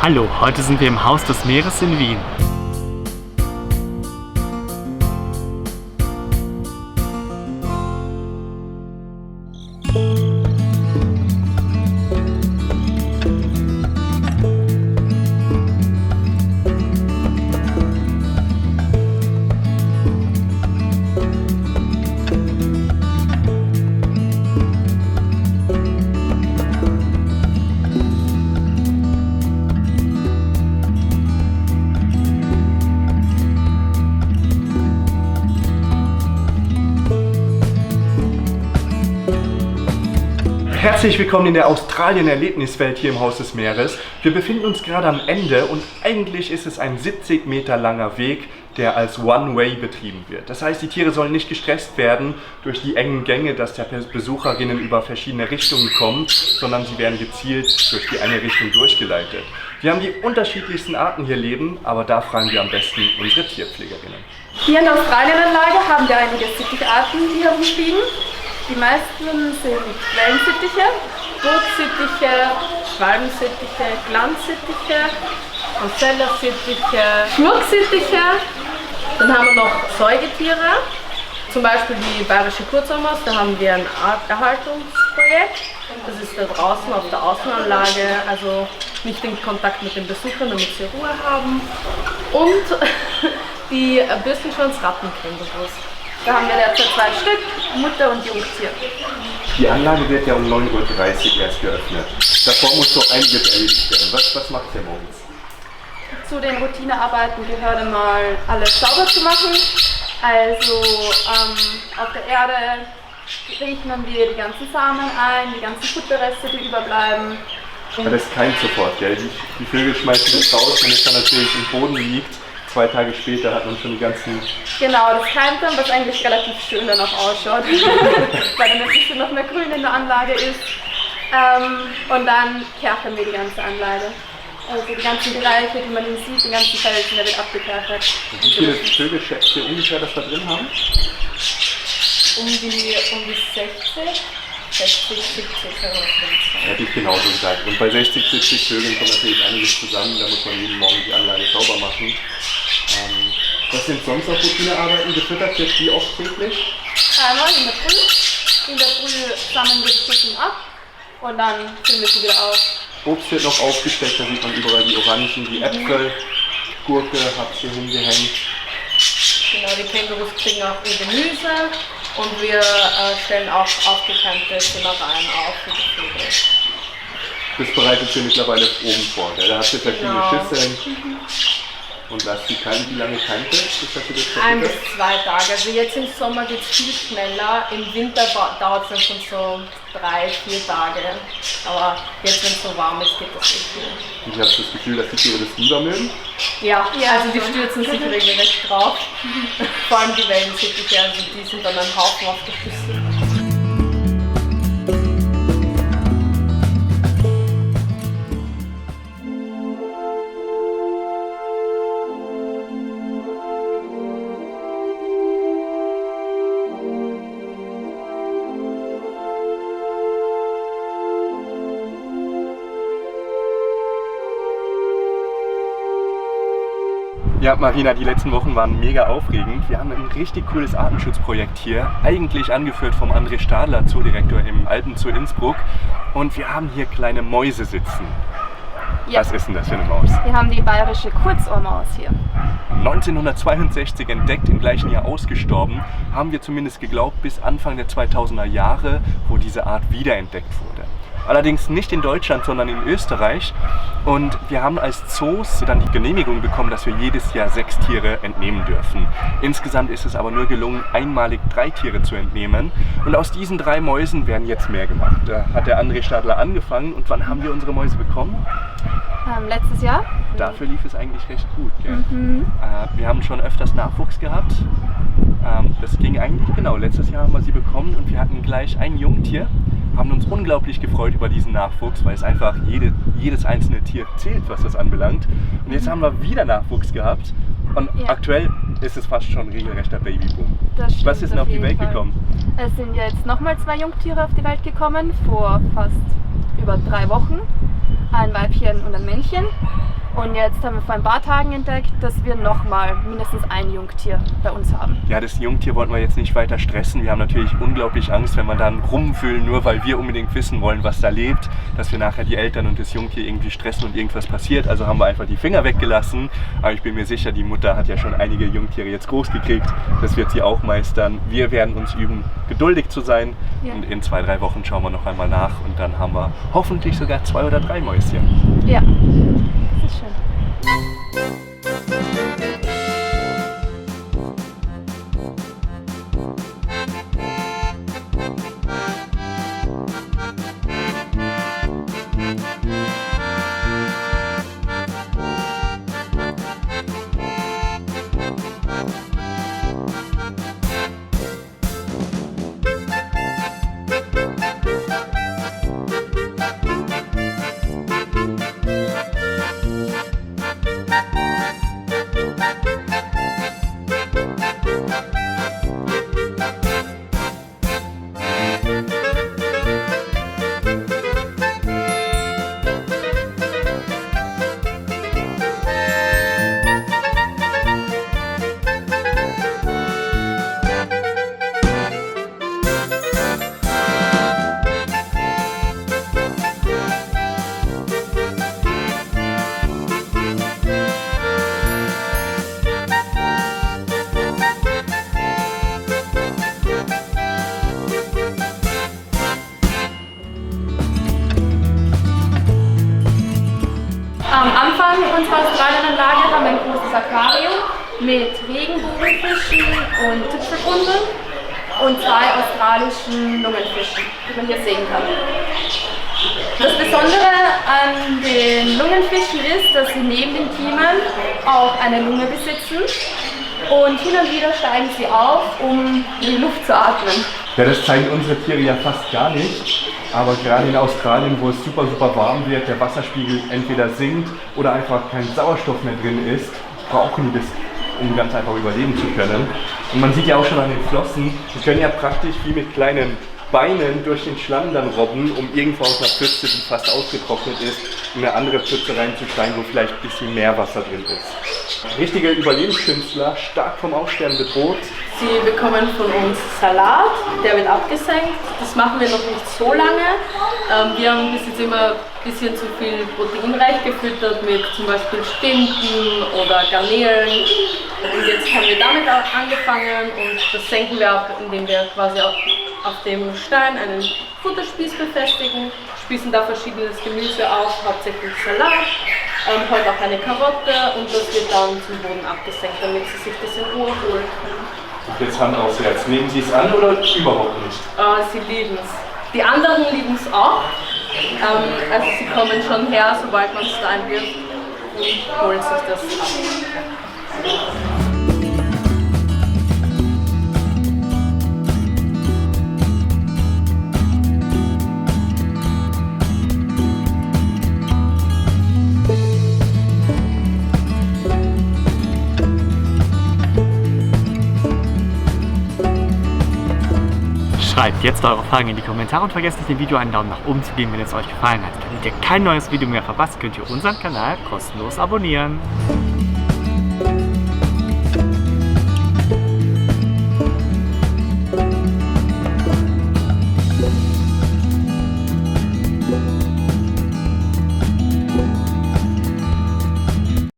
Hallo, heute sind wir im Haus des Meeres in Wien. Herzlich willkommen in der Australien-Erlebniswelt hier im Haus des Meeres. Wir befinden uns gerade am Ende und eigentlich ist es ein 70 Meter langer Weg, der als One-Way betrieben wird. Das heißt, die Tiere sollen nicht gestresst werden durch die engen Gänge, dass der Besucherinnen über verschiedene Richtungen kommen, sondern sie werden gezielt durch die eine Richtung durchgeleitet. Wir haben die unterschiedlichsten Arten hier leben, aber da fragen wir am besten unsere Tierpflegerinnen. Hier in der Australienanlage haben wir einige Sitticharten, die herumfliegen. Die meisten sind Wellensittiche, Burgsittiche, Schwalbensittiche, Glanzsittiche, Rosellasittiche, Schmucksittiche. Dann haben wir noch Säugetiere, zum Beispiel die bayerische Kurzohrmaus, da haben wir ein Arterhaltungsprojekt. Das ist da draußen auf der Außenanlage, also nicht in Kontakt mit den Besuchern, damit sie Ruhe haben. Und die Bürstenschwanz-Rattenkängurus. Da haben wir derzeit 2 Stück, Mutter und Jungtier. Die Anlage wird ja um 9:30 Uhr erst geöffnet. Davor muss noch einiges erledigt werden. Was macht ihr morgens? Zu den Routinearbeiten gehört einmal alles sauber zu machen. Also auf der Erde riechen wir die ganzen Samen ein, die ganzen Futterreste, die überbleiben. Aber das keimt sofort, gell? Die Vögel schmeißen das raus, wenn es dann natürlich im Boden liegt. 2 Tage später hat man schon die ganzen... Genau, das keimt dann, was eigentlich relativ schön dann auch ausschaut, weil dann ein bisschen noch mehr Grün in der Anlage ist. Und dann kerchern wir die ganze Anlage. Also die ganzen Bereiche, die man hier sieht, den ganzen Felsen, der wird abgekerchert. Wie viele Vögel schätzt ihr ungefähr, dass wir drin haben? Um die 60, 70 herum. Hätte ich genauso gesagt. Und bei 60, 70 Vögeln kommt natürlich einiges zusammen, da muss man jeden Morgen die Anlage sauber machen. Was sind sonst noch Routinearbeiten? Gefüttert wird wie oft täglich? Einmal in der Früh. In der Früh sammeln wir die Küken ab und dann füllen wir sie wieder auf. Obst wird noch aufgesteckt, da sieht man überall die Orangen, die Äpfel, Gurke hat hier hingehängt. Genau, die Kängurus kriegen auch ihr Gemüse und wir stellen auch aufgekeimte Zimmereien auf für die Vögel. Das bereitet ihr mittlerweile oben vor, gell? Da habt ihr verschiedene Schüsseln. Und lasst die keimen. Wie lange keimt das? 1 bis 2 Tage. Also jetzt im Sommer geht es viel schneller. Im Winter dauert es dann schon so 3, 4 Tage. Aber jetzt, wenn es so warm ist, geht das nicht viel. Und ich habe das Gefühl, dass die Tiere das lieber mögen? Ja, also die stürzen sich regelrecht drauf. Vor allem die Wellensittiche, also die sind dann ein Haufen auf der Schüssel. Ja, Marina, die letzten Wochen waren mega aufregend. Wir haben ein richtig cooles Artenschutzprojekt hier, eigentlich angeführt vom André Stadler, Zoodirektor im Alpenzoo Innsbruck. Und wir haben hier kleine Mäuse sitzen. Ja. Was ist denn das für eine Maus? Wir haben die bayerische Kurzohrmaus hier. 1962 entdeckt, im gleichen Jahr ausgestorben, haben wir zumindest geglaubt, bis Anfang der 2000er Jahre, wo diese Art wiederentdeckt wurde. Allerdings nicht in Deutschland, sondern in Österreich. Und wir haben als Zoos dann die Genehmigung bekommen, dass wir jedes Jahr 6 Tiere entnehmen dürfen. Insgesamt ist es aber nur gelungen, einmalig 3 Tiere zu entnehmen. Und aus diesen 3 Mäusen werden jetzt mehr gemacht. Da hat der André Stadler angefangen. Und wann haben wir unsere Mäuse bekommen? Letztes Jahr. Dafür lief es eigentlich recht gut. Gell? Wir haben schon öfters Nachwuchs gehabt. Das ging eigentlich, genau, letztes Jahr haben wir sie bekommen und wir hatten gleich ein Jungtier. Haben uns unglaublich gefreut über diesen Nachwuchs, weil es einfach jedes einzelne Tier zählt, was das anbelangt. Und jetzt haben wir wieder Nachwuchs gehabt und aktuell ist es fast schon regelrechter Babyboom. Was ist denn auf die Welt gekommen? Es sind ja jetzt nochmal 2 Jungtiere auf die Welt gekommen, vor fast über 3 Wochen. ein Weibchen und ein Männchen. Und jetzt haben wir vor ein paar Tagen entdeckt, dass wir nochmal mindestens ein Jungtier bei uns haben. Ja, das Jungtier wollten wir jetzt nicht weiter stressen. Wir haben natürlich unglaublich Angst, wenn wir dann rumwühlen, nur weil wir unbedingt wissen wollen, was da lebt, dass wir nachher die Eltern und das Jungtier irgendwie stressen und irgendwas passiert. Also haben wir einfach die Finger weggelassen. Aber ich bin mir sicher, die Mutter hat ja schon einige Jungtiere jetzt groß gekriegt. Das wird sie auch meistern. Wir werden uns üben, geduldig zu sein. Ja. Und in 2-3 Wochen schauen wir noch einmal nach und dann haben wir hoffentlich sogar 2 oder 3 Mäuschen. Ja. Das ist schön. Am Anfang unserer Australienanlage haben wir ein großes Aquarium mit Regenbogenfischen und Tüpfelgrundeln und 2 australischen Lungenfischen, die man hier sehen kann. Das Besondere an den Lungenfischen ist, dass sie neben den Kiemen auch eine Lunge besitzen und hin und wieder steigen sie auf, um in die Luft zu atmen. Ja, das zeigen unsere Tiere ja fast gar nicht. Aber gerade in Australien, wo es super warm wird, der Wasserspiegel entweder sinkt oder einfach kein Sauerstoff mehr drin ist, brauchen die das, um ganz einfach überleben zu können. Und man sieht ja auch schon an den Flossen, die können ja praktisch wie mit kleinen Beinen durch den Schlamm dann robben, um irgendwo aus einer Pfütze, die fast ausgetrocknet ist, in eine andere Pfütze reinzusteigen, wo vielleicht ein bisschen mehr Wasser drin ist. Richtige Überlebenskünstler, stark vom Aussterben bedroht. Sie bekommen von uns Salat, der wird abgesenkt. Das machen wir noch nicht so lange. Wir haben bis jetzt immer ein bisschen zu viel proteinreich gefüttert mit zum Beispiel Stinken oder Garnelen. Und jetzt haben wir damit auch angefangen und das senken wir ab, indem wir quasi auf dem Stein einen Futterspieß befestigen, spießen da verschiedenes Gemüse auf, hauptsächlich Salat, heute auch eine Karotte und das wird dann zum Boden abgesenkt, damit sie sich das in Ruhe holen können. Jetzt Hand aufs Herz. Nehmen Sie es an oder überhaupt nicht? Sie lieben es. Die anderen lieben es auch. Also sie kommen schon her, sobald man es da einwirft und holen sich das ab. Schreibt jetzt eure Fragen in die Kommentare und vergesst nicht, dem Video einen Daumen nach oben zu geben, wenn es euch gefallen hat. Damit ihr kein neues Video mehr verpasst, könnt ihr unseren Kanal kostenlos abonnieren.